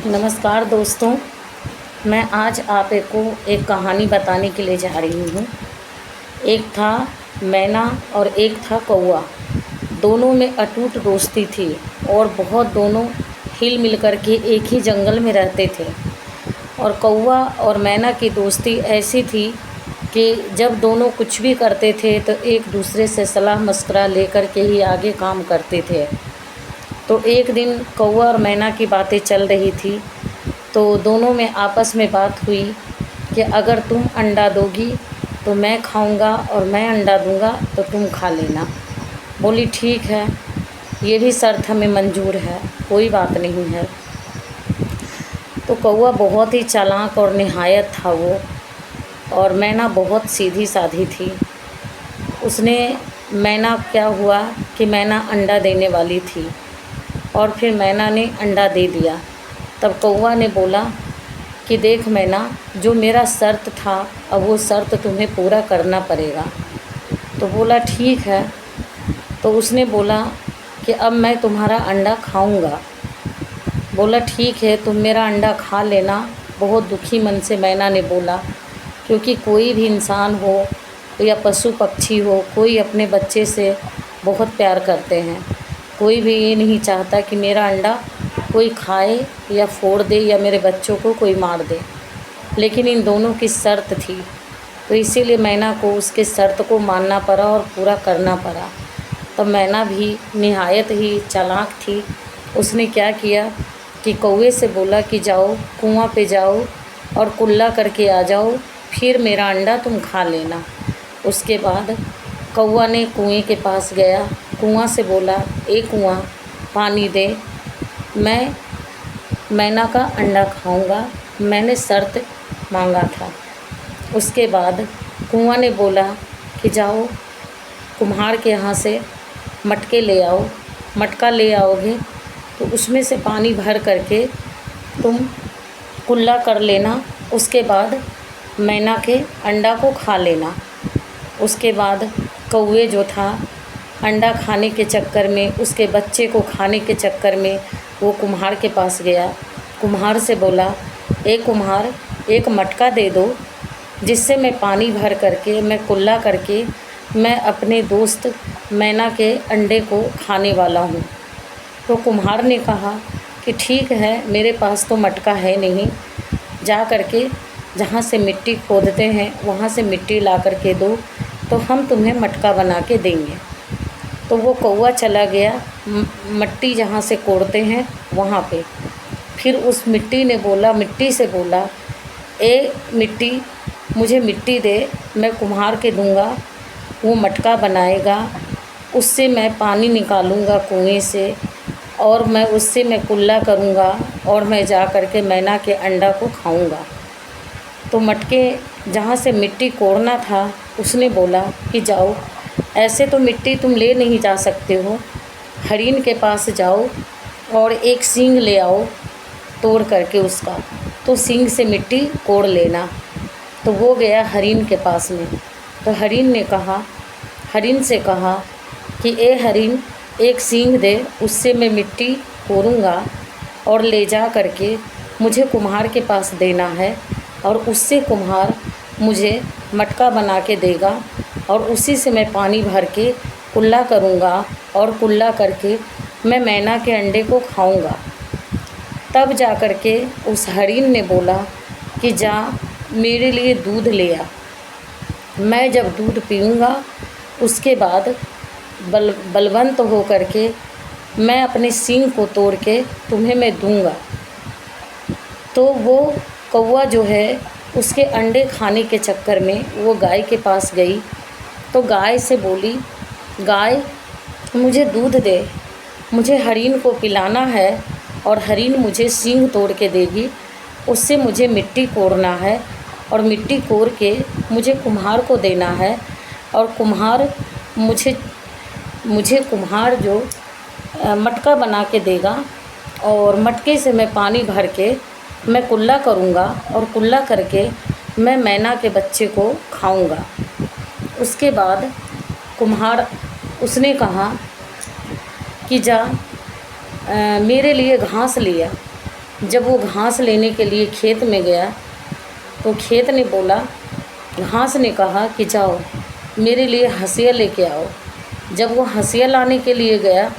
नमस्कार दोस्तों, मैं आज आप को एक कहानी बताने के लिए जा रही हूँ। एक था मैना और एक था कौवा। दोनों में अटूट दोस्ती थी और बहुत दोनों हिल मिल कर के एक ही जंगल में रहते थे। और कौवा और मैना की दोस्ती ऐसी थी कि जब दोनों कुछ भी करते थे तो एक दूसरे से सलाह मशवरा लेकर के ही आगे काम करते थे। तो एक दिन कौवा और मैना की बातें चल रही थी, तो दोनों में आपस में बात हुई कि अगर तुम अंडा दोगी तो मैं खाऊंगा और मैं अंडा दूंगा तो तुम खा लेना। बोली ठीक है, ये भी शर्त हमें मंजूर है, कोई बात नहीं है। तो कौवा बहुत ही चालाक और निहायत था वो, और मैना बहुत सीधी साधी थी। उसने मैना क्या हुआ कि मैना अंडा देने वाली थी और फिर मैना ने अंडा दे दिया। तब कौवा ने बोला कि देख मैना, जो मेरा शर्त था अब वो शर्त तुम्हें पूरा करना पड़ेगा। तो बोला ठीक है। तो उसने बोला कि अब मैं तुम्हारा अंडा खाऊंगा। बोला ठीक है, तुम मेरा अंडा खा लेना। बहुत दुखी मन से मैना ने बोला, क्योंकि कोई भी इंसान हो या पशु पक्षी हो, कोई अपने बच्चे से बहुत प्यार करते हैं। कोई भी ये नहीं चाहता कि मेरा अंडा कोई खाए या फोड़ दे या मेरे बच्चों को कोई मार दे। लेकिन इन दोनों की शर्त थी, तो इसीलिए मैना को उसके शर्त को मानना पड़ा और पूरा करना पड़ा। तब मैना भी निहायत ही चालाक थी। उसने क्या किया कि कौवे से बोला कि जाओ कुआं पे जाओ और कुल्ला करके आ जाओ, फिर मेरा अंडा तुम खा लेना। उसके बाद कौवा ने कुएं के पास गया, कुआं से बोला ए कुआं पानी दे, मैं मैना का अंडा खाऊंगा, मैंने शर्त मांगा था। उसके बाद कुआं ने बोला कि जाओ कुम्हार के यहाँ से मटके ले आओ, मटका ले आओगे तो उसमें से पानी भर करके तुम कुल्ला कर लेना। उसके बाद मैना के अंडा को खा लेना। उसके बाद कौवे जो था अंडा खाने के चक्कर में, उसके बच्चे को खाने के चक्कर में वो कुम्हार के पास गया। कुम्हार से बोला ए कुम्हार, एक मटका दे दो जिससे मैं पानी भर करके मैं कुल्ला करके मैं अपने दोस्त मैना के अंडे को खाने वाला हूँ। तो कुम्हार ने कहा कि ठीक है, मेरे पास तो मटका है नहीं, जा करके जहाँ से मिट्टी खोदते हैं वहाँ से मिट्टी ला करके दो तो हम तुम्हें मटका बना के देंगे। तो वो कौवा चला गया मिट्टी जहाँ से कोड़ते हैं वहाँ पे। फिर उस मिट्टी से बोला ए मिट्टी, मुझे मिट्टी दे, मैं कुम्हार के दूंगा, वो मटका बनाएगा, उससे मैं पानी निकालूंगा कुएं से और मैं उससे मैं कुल्ला करूंगा और मैं जा कर के मैना के अंडा को खाऊंगा। तो मटके जहाँ से मिट्टी कोड़ना था उसने बोला कि जाओ, ऐसे तो मिट्टी तुम ले नहीं जा सकते हो, हरिन के पास जाओ और एक सींग ले आओ तोड़ करके उसका, तो सींग से मिट्टी कोड़ लेना। तो वो गया हरिन के पास में। तो हरिन से कहा कि ए हरिन, एक सींग दे, उससे मैं मिट्टी कोड़ूँगा और ले जा करके मुझे कुम्हार के पास देना है और उससे कुम्हार मुझे मटका बना के देगा और उसी से मैं पानी भर के कुल्ला करूँगा और कुल्ला करके मैं मैना के अंडे को खाऊँगा। तब जा कर के उस हरिन ने बोला कि जा मेरे लिए दूध ले आ, मैं जब दूध पीऊँगा उसके बाद बलवंत हो करके मैं अपने सींग को तोड़ के तुम्हें मैं दूँगा। तो वो कौवा जो है उसके अंडे खाने के चक्कर में वो गाय के पास गई। तो गाय से बोली गाय, मुझे दूध दे, मुझे हरिन को पिलाना है और हरिन मुझे सींग तोड़ के देगी, उससे मुझे मिट्टी कोड़ना है और मिट्टी कोड़ के मुझे कुम्हार को देना है और कुम्हार मुझे कुम्हार जो मटका बना के देगा और मटके से मैं पानी भर के मैं कुल्ला करूँगा और कुल्ला करके मैं मैना के बच्चे को खाऊँगा। उसके बाद कुम्हार उसने कहा कि जा मेरे लिए घास लिया। जब वो घास लेने के लिए खेत में गया तो खेत ने बोला, घास ने कहा कि जाओ मेरे लिए हंसिया लेके आओ। जब वो हंसिया लाने के लिए गया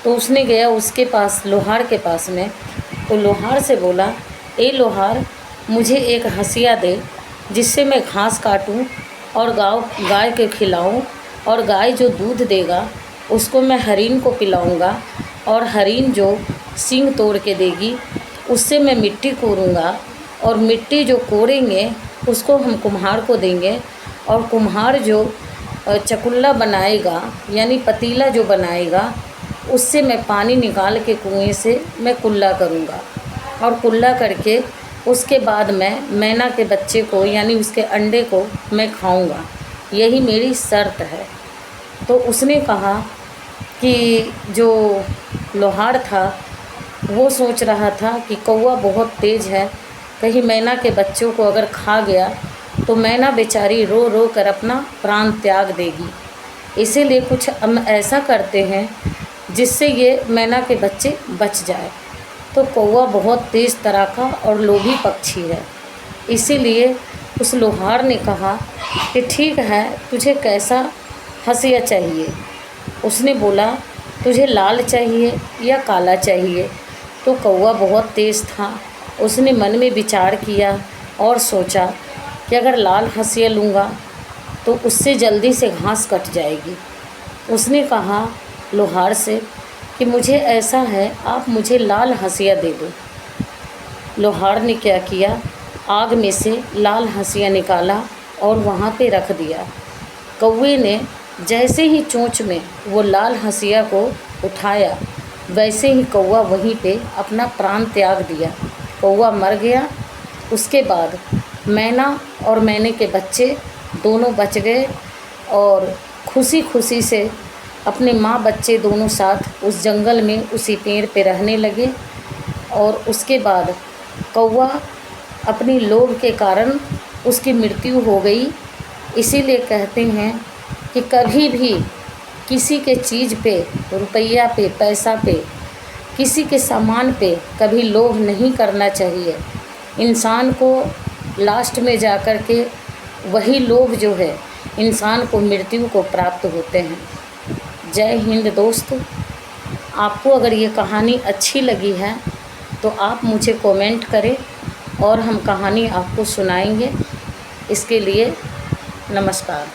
तो उसने गया उसके पास, लोहार के पास में, तो लोहार से बोला, ए लोहार, मुझे एक हंसिया दे जिससे मैं घास काटूं और गाय के खिलाऊं, और गाय जो दूध देगा उसको मैं हरिन को पिलाऊंगा, और हरिन जो सींग तोड़ के देगी उससे मैं मिट्टी कोरूँगा, और मिट्टी जो कोरेंगे उसको हम कुम्हार को देंगे, और कुम्हार जो चकुल्ला बनाएगा यानी पतीला जो बनाएगा उससे मैं पानी निकाल के कुएं से मैं कुल्ला करूँगा, और कुल्ला करके उसके बाद मैं मैना के बच्चे को यानी उसके अंडे को मैं खाऊँगा, यही मेरी शर्त है। तो उसने कहा कि जो लोहार था वो सोच रहा था कि कौवा बहुत तेज़ है, कहीं मैना के बच्चों को अगर खा गया तो मैना बेचारी रो रो कर अपना प्राण त्याग देगी, इसीलिए कुछ हम ऐसा करते हैं जिससे ये मैना के बच्चे बच जाए। तो कौवा बहुत तेज़ तरह का और लोभी पक्षी है, इसीलिए उस लोहार ने कहा कि ठीक है, तुझे कैसा हंसिया चाहिए। उसने बोला, तुझे लाल चाहिए या काला चाहिए। तो कौवा बहुत तेज़ था, उसने मन में विचार किया और सोचा कि अगर लाल हंसिया लूँगा तो उससे जल्दी से घास कट जाएगी। उसने कहा लोहार से कि मुझे ऐसा है, आप मुझे लाल हंसिया दे दो। लोहार ने क्या किया, आग में से लाल हंसिया निकाला और वहाँ पे रख दिया। कौवे ने जैसे ही चोंच में वो लाल हंसिया को उठाया, वैसे ही कौवा वहीं पे अपना प्राण त्याग दिया। कौवा मर गया। उसके बाद मैना और मैने के बच्चे दोनों बच गए और खुशी खुशी से अपने माँ बच्चे दोनों साथ उस जंगल में उसी पेड़ पे रहने लगे। और उसके बाद कौवा अपनी लोभ के कारण उसकी मृत्यु हो गई। इसीलिए कहते हैं कि कभी भी किसी के चीज़ पे, रुपया पे, पैसा पे, किसी के सामान पे कभी लोभ नहीं करना चाहिए। इंसान को लास्ट में जा कर के वही लोभ जो है इंसान को मृत्यु को प्राप्त होते हैं। जय हिंद दोस्त। आपको अगर ये कहानी अच्छी लगी है तो आप मुझे कमेंट करें और हम कहानी आपको सुनाएंगे। इसके लिए नमस्कार।